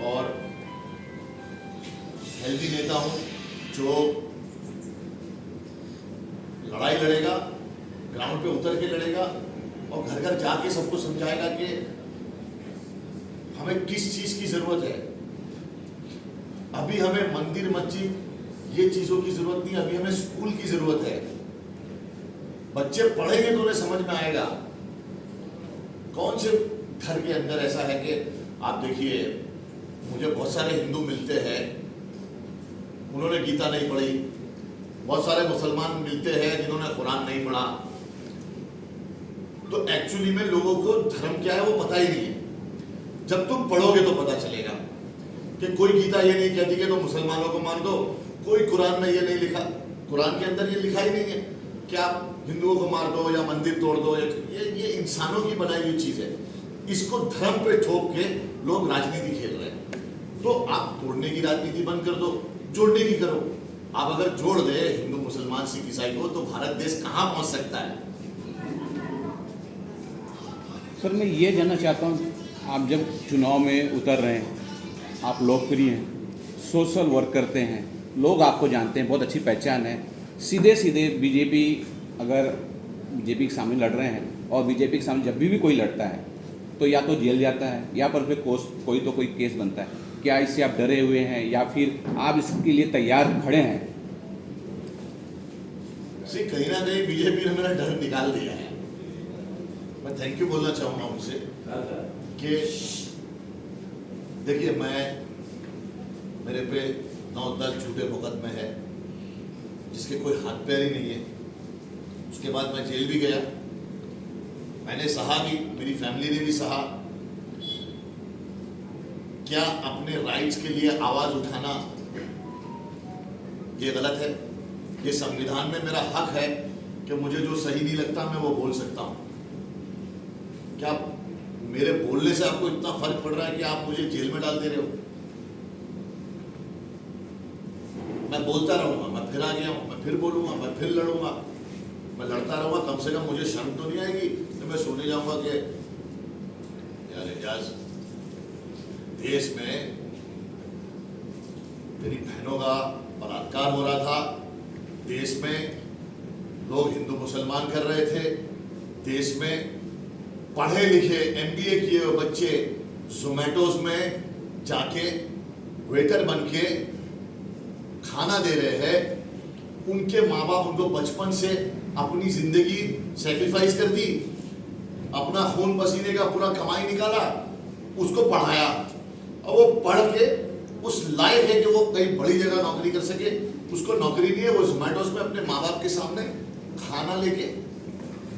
और हेल्दी नेता हूँ जो लड़ाई लड़ेगा, ग्राउंड पे उतर के लड़ेगा और घर घर जाके सबको समझाएगा कि हमें किस चीज़ की ज़रूरत है। अभी हमें मंदिर मस्जिद ये चीज़ों की ज़रूरत नहीं, अभी हमें स्कूल की ज़रूरत है। बच्चे पढ़ेंगे तो उन्हें समझ में आएगा। कौन से घर के अंदर ऐसा है कि आप देखिए, मुझे बहुत सारे हिंदू मिलते हैं, उन्होंने गीता नहीं पढ़ी, बहुत सारे मुसलमान मिलते हैं जिन्होंने कुरान नहीं पढ़ा। तो एक्चुअली में लोगों को धर्म क्या है वो पता ही नहीं है। जब तुम पढ़ोगे तो पता चलेगा कि कोई गीता ये नहीं कहती कि तो मुसलमानों को मान दो, कोई कुरान में ये नहीं लिखा, कुरान के अंदर ये लिखा ही नहीं है कि आप हिंदुओं को मार दो या मंदिर तोड़ दो। ये इंसानों की बनाई हुई चीज़ है। इसको धर्म पे थोप के लोग राजनीति खेल रहे हैं। तो आप तोड़ने की राजनीति बंद कर दो, जोड़ने की करो। आप अगर जोड़ दे हिंदू मुसलमान सिख ईसाई को तो भारत देश कहाँ पहुँच सकता है। सर मैं ये जानना चाहता हूँ, आप जब चुनाव में उतर रहे हैं, आप लोकप्रिय हैं, सोशल वर्क करते हैं, लोग आपको जानते हैं, बहुत अच्छी पहचान है। सीधे सीधे बीजेपी अगर बीजेपी के सामने लड़ रहे हैं और बीजेपी के सामने जब भी कोई लड़ता है तो या तो जेल जाता है या पर फिर कोई केस बनता है। क्या इससे आप डरे हुए हैं या फिर आप इसके लिए तैयार खड़े हैं? कहीं ना कहीं बीजेपी ने मेरा डर निकाल दिया है। मैं थैंक यू बोलना चाहूँगा उनसे कि देखिए, मेरे पे 9-10 झूठे मुकदमे हैं जिसके कोई हाथ पैर ही नहीं है। उसके बाद मैं जेल भी गया, मैंने सहा भी, मेरी फैमिली ने भी सहा। क्या अपने राइट्स के लिए आवाज उठाना ये गलत है? ये संविधान में मेरा हक है कि मुझे जो सही नहीं लगता मैं वो बोल सकता हूँ। क्या मेरे बोलने से आपको इतना फर्क पड़ रहा है कि आप मुझे जेल में डाल दे रहे हो? मैं बोलता रहूंगा, मैं फिर आ गया हूं, मैं फिर बोलूंगा, मैं फिर लड़ूंगा, मैं लड़ता रहूंगा। कम से कम मुझे शर्म तो नहीं आएगी तो मैं सोने जाऊंगा कि यार एजाज, देश में मेरी बहनों का बलात्कार हो रहा था, देश में लोग हिंदू मुसलमान कर रहे थे, देश में पढ़े लिखे MBA किए हुए बच्चे जोमेटोज में जाके वेटर बन के खाना दे रहे हैं। उनके माँ बाप उनको बचपन से अपनी जिंदगी सेक्रीफाइस कर दी, अपना खून पसीने का पूरा कमाई निकाला, उसको पढ़ाया और वो पढ़ के उस लायक है कि वो कहीं बड़ी जगह नौकरी कर सके। उसको नौकरी नहीं है, वो जोमेटोज में अपने माँ बाप के सामने खाना लेके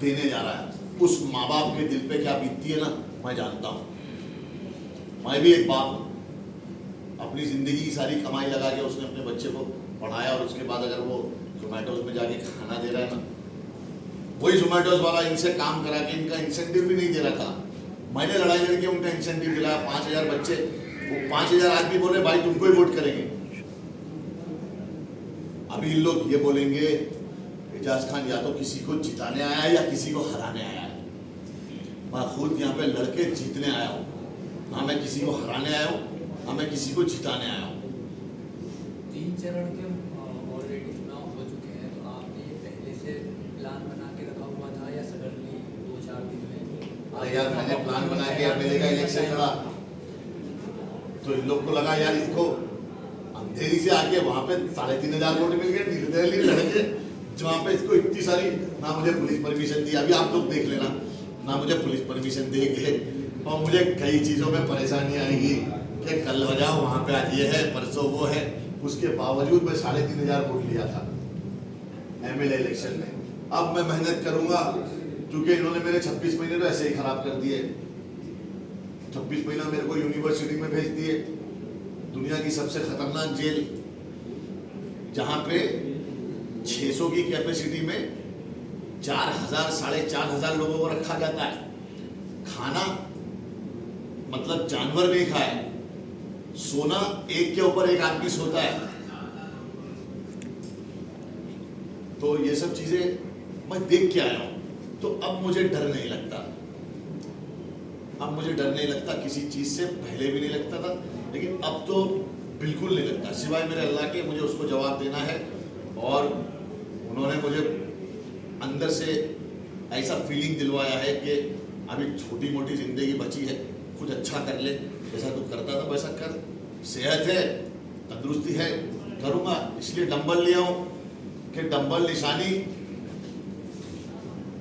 देने जा रहा है। उस माँ बाप के दिल पे क्या बीतती है ना, मैं जानता हूँ। मैं भी एक बाप हूँ, अपनी जिंदगी की सारी कमाई लगा के उसने अपने बच्चे को पढ़ाया और उसके बाद अगर वो जोमेटोज में जाके खाना दे रहा है ना, वही जोमेटोज वाला इनसे काम करा के इनका इंसेंटिव भी नहीं दे रहा था। मैंने लड़ाई लड़के उनका इंसेंटिव दिलाया। 5000 बच्चे, वो 5000 आदमी बोले भाई तुमको ही वोट करेंगे। अभी इन लोग ये बोलेंगे एजाज खान या तो किसी को जिताने आया है या किसी को हराने आया है। मैं खुद यहाँ पे लड़के जीतने आया हूँ, ना मैं किसी को हराने आया हूँ, ना मैं किसी को जिताने आया हूँ। 3 चरण के ऑलरेडी चुनाव हो चुके हैं, तो आपने ये पहले से प्लान बना के रखा हुआ था या सडनली 2-4 दिन में? अरे यार, मैंने प्लान बना के यार मेरे का इलेक्शन लड़ा तो इन लोग को लगा यार इसको अंधेरी से आके वहां पे 3500 वोट मिल गए, धीरे लड़के जहाँ पे इसको इतनी सारी, ना मुझे पुलिस परमिशन दी। अभी आप लोग देख लेना, ना मुझे पुलिस परमिशन देंगे और मुझे कई चीज़ों में परेशानी आएगी कि कल बजाओ वहाँ पे आज ये है, परसों वो है। उसके बावजूद मैं 3500 वोट लिया था MLA इलेक्शन में। अब मैं मेहनत करूँगा क्योंकि इन्होंने मेरे 26 महीने तो ऐसे ही खराब कर दिए। 26 महीना मेरे को यूनिवर्सिटी में भेज दिए, दुनिया की सबसे खतरनाक जेल, जहाँ पे 600 की कैपेसिटी में 4000 4500 लोगों को रखा जाता है। खाना मतलब जानवर नहीं खाए, सोना एक के ऊपर एक आदमी सोता है। तो ये सब चीजें मैं देख के आया हूं, तो अब मुझे डर नहीं लगता। अब मुझे डर नहीं लगता किसी चीज़ से, पहले भी नहीं लगता था, लेकिन अब तो बिल्कुल नहीं लगता, सिवाय मेरे अल्लाह के मुझे उसको जवाब देना है। और उन्होंने मुझे अंदर से ऐसा फीलिंग दिलवाया है कि अभी छोटी मोटी ज़िंदगी बची है, कुछ अच्छा कर ले, जैसा तू करता था वैसा कर, सेहत है, तंदुरुस्ती है, करूँगा। इसलिए डंबल लिया हूँ कि डंबल निशानी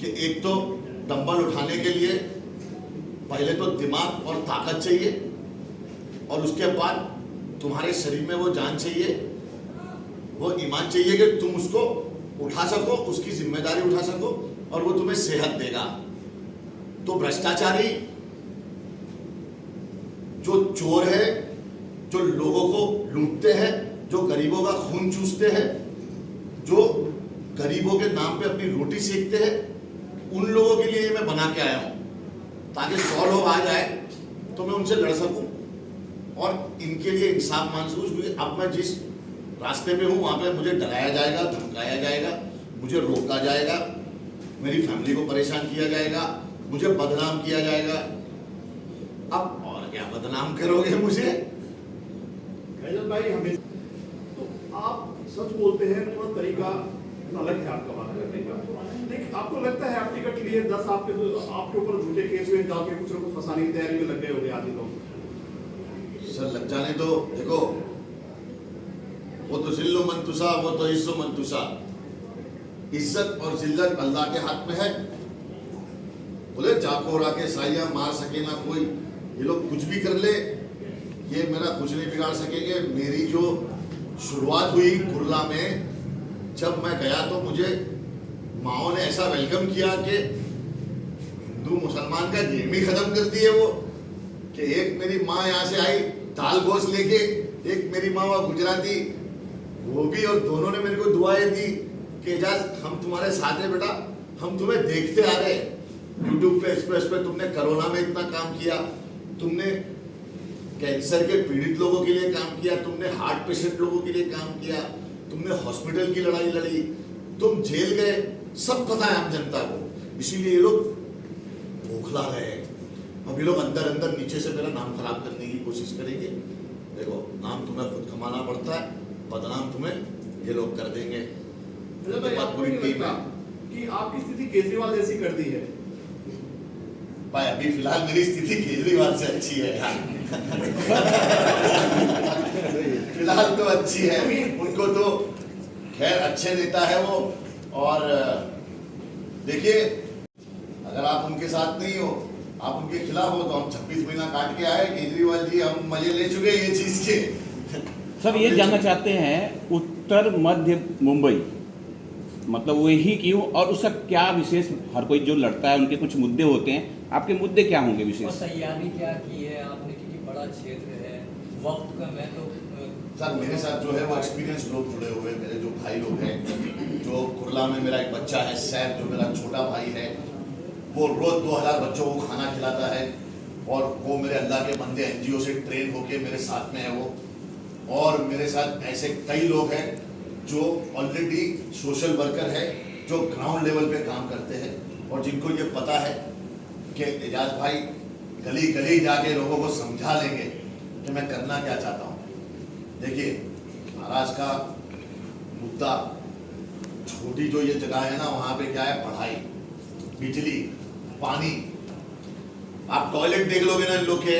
कि एक तो डंबल उठाने के लिए पहले तो दिमाग और ताकत चाहिए, और उसके बाद तुम्हारे शरीर में वो जान चाहिए, वो ईमान चाहिए कि तुम उसको उठा सको, उसकी जिम्मेदारी उठा सको, और वो तुम्हें सेहत देगा। तो भ्रष्टाचारी जो चोर है, जो लोगों को लूटते हैं, जो गरीबों का खून चूसते हैं, जो गरीबों के नाम पे अपनी रोटी सेकते हैं, उन लोगों के लिए मैं बना के आया हूं, ताकि 100 लोग आ जाए तो मैं उनसे लड़ सकूं और इनके लिए इंसाफ मान सकूं। क्योंकि अब मैं जिस रास्ते पे हूं वहां पे मुझे डराया जाएगा, धमकाया जाएगा, मुझे रोका जाएगा, मेरी फैमिली को परेशान किया जाएगा, मुझे बदनाम किया जाएगा। अब और क्या बदनाम करोगे मुझे? फैजल भाई, हमें तो आप सच बोलते हैं, थोड़ा तरीका अलग है आपका बात करने का। लेकिन आपको लगता है आप टिकट लिए 10 आपके ऊपर झूठे केस में डाल के कुछ लोग फंसाने की तैयारी में लग गए होंगे आदि लोग? सर लग जाने दो, देखो वो तो जिल्लो मंतुसा, वो तो इज्जो मंतुसा, इज्जत और जिल्लत अल्लाह के हाथ में है। बोले जाको राके साइया मार सके ना कोई, ये लोग कुछ भी कर ले, ये मेरा कुछ नहीं बिगाड़ सकेंगे। मेरी जो शुरुआत हुई कुर्ला में, जब मैं गया तो मुझे माओ ने ऐसा वेलकम किया कि हिंदू मुसलमान का गेम ही खत्म कर दिए वो, कि एक मेरी माँ यहाँ से आई दाल गोश्त लेके, एक मेरी माँ वहाँ गुजराती, वो भी, और दोनों ने मेरे को दुआएं दी कि एजाज हम तुम्हारे साथ हैं बेटा, हम तुम्हें देखते आ रहे हैं यूट्यूब पे, एक्सप्रेस पे, तुमने कोरोना में इतना काम किया, तुमने कैंसर के पीड़ित लोगों के लिए काम किया, तुमने हार्ट पेशेंट लोगों के लिए काम किया, तुमने हॉस्पिटल की लड़ाई लड़ी, तुम जेल गए, सब पता है आम जनता को। इसीलिए ये लोग बौखला रहे हैं। अब ये लोग अंदर अंदर नीचे से मेरा नाम खराब करने की कोशिश करेंगे। देखो, नाम तुम्हें खुद कमाना पड़ता है, बदनाम तुम्हें ये लोग कर देंगे। फैजल भाई, आपको नहीं लगता कि आपकी स्थिति केजरीवाल जैसी कर दी है? भाई अभी फिलहाल मेरी स्थिति केजरीवाल से अच्छी है यार। फिलहाल तो अच्छी है, उनको तो खैर अच्छे नेता है वो। और देखिए, अगर आप उनके साथ नहीं हो, आप उनके खिलाफ हो, तो हम 26 महीना काट के आए केजरीवाल जी, हम मजे ले चुके ये चीज के। सर ये जानना चाहते हैं, उत्तर मध्य मुंबई मतलब वही क्यों, और उसका क्या विशेष, हर कोई जो लड़ता है उनके कुछ मुद्दे होते हैं, आपके मुद्दे क्या होंगे और विशेष? तैयारी क्या की है आपने, क्योंकि बड़ा क्षेत्र है, वक्त कम है, तो सर मेरे साथ जो है वो एक्सपीरियंस लोग जुड़े हुए हैं, मेरे जो भाई लोग हैं, जो कुर्ला में मेरा एक बच्चा है सैफ, जो मेरा छोटा भाई है, वो रोज 2000 बच्चों को खाना खिलाता है, और वो मेरे अल्लाह के बंदे एनजीओ से ट्रेन होके मेरे साथ में है वो। और मेरे साथ ऐसे कई लोग हैं जो ऑलरेडी सोशल वर्कर है, जो ग्राउंड लेवल पे काम करते हैं, और जिनको ये पता है कि एजाज भाई गली गली जाके लोगों को समझा लेंगे कि मैं करना क्या चाहता हूँ। देखिए, महाराष्ट्र का मुद्दा, छोटी जो ये जगह है ना, वहाँ पे क्या है, पढ़ाई, बिजली, पानी। आप टॉयलेट देख लोगे ना इन लोग के,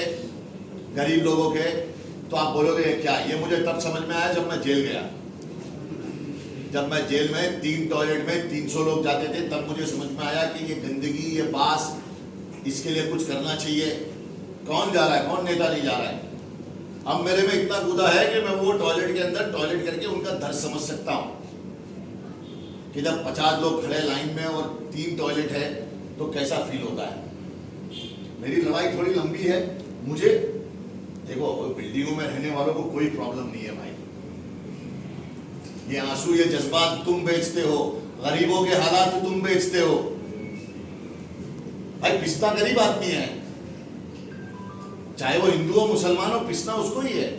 गरीब लोगों के, तो आप बोलोगे क्या। ये मुझे तब समझ में आया जब मैं जेल गया। जब मैं जेल में 3 टॉयलेट में 300 लोग जाते थे, तब मुझे समझ में आया कि ये गंदगी, ये बास, इसके लिए कुछ करना चाहिए। कौन जा रहा है, कौन नेता नहीं जा रहा है। अब मेरे में इतना कूदा है कि मैं वो टॉयलेट के अंदर टॉयलेट करके उनका दर्द समझ सकता हूँ कि जब 50 लोग खड़े लाइन में और 3 टॉयलेट है तो कैसा फील होता है। मेरी लड़ाई थोड़ी लंबी है। मुझे देखो, बिल्डिंगों में रहने वालों को कोई प्रॉब्लम नहीं है भाई। ये आंसू, ये जज्बात तुम बेचते हो, गरीबों के हालात तुम बेचते हो। भाई पिसता गरीब आदमी है, चाहे वो हिंदू हो मुसलमान हो, पिसना उसको ही है।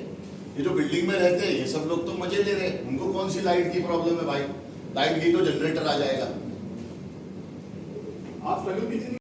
ये जो बिल्डिंग में रहते हैं ये सब लोग तो मजे ले रहे हैं, उनको कौन सी लाइट की प्रॉब्लम है भाई। लाइट गई तो जनरेटर आ जाएगा। आप स्ट्रगल कीजिए।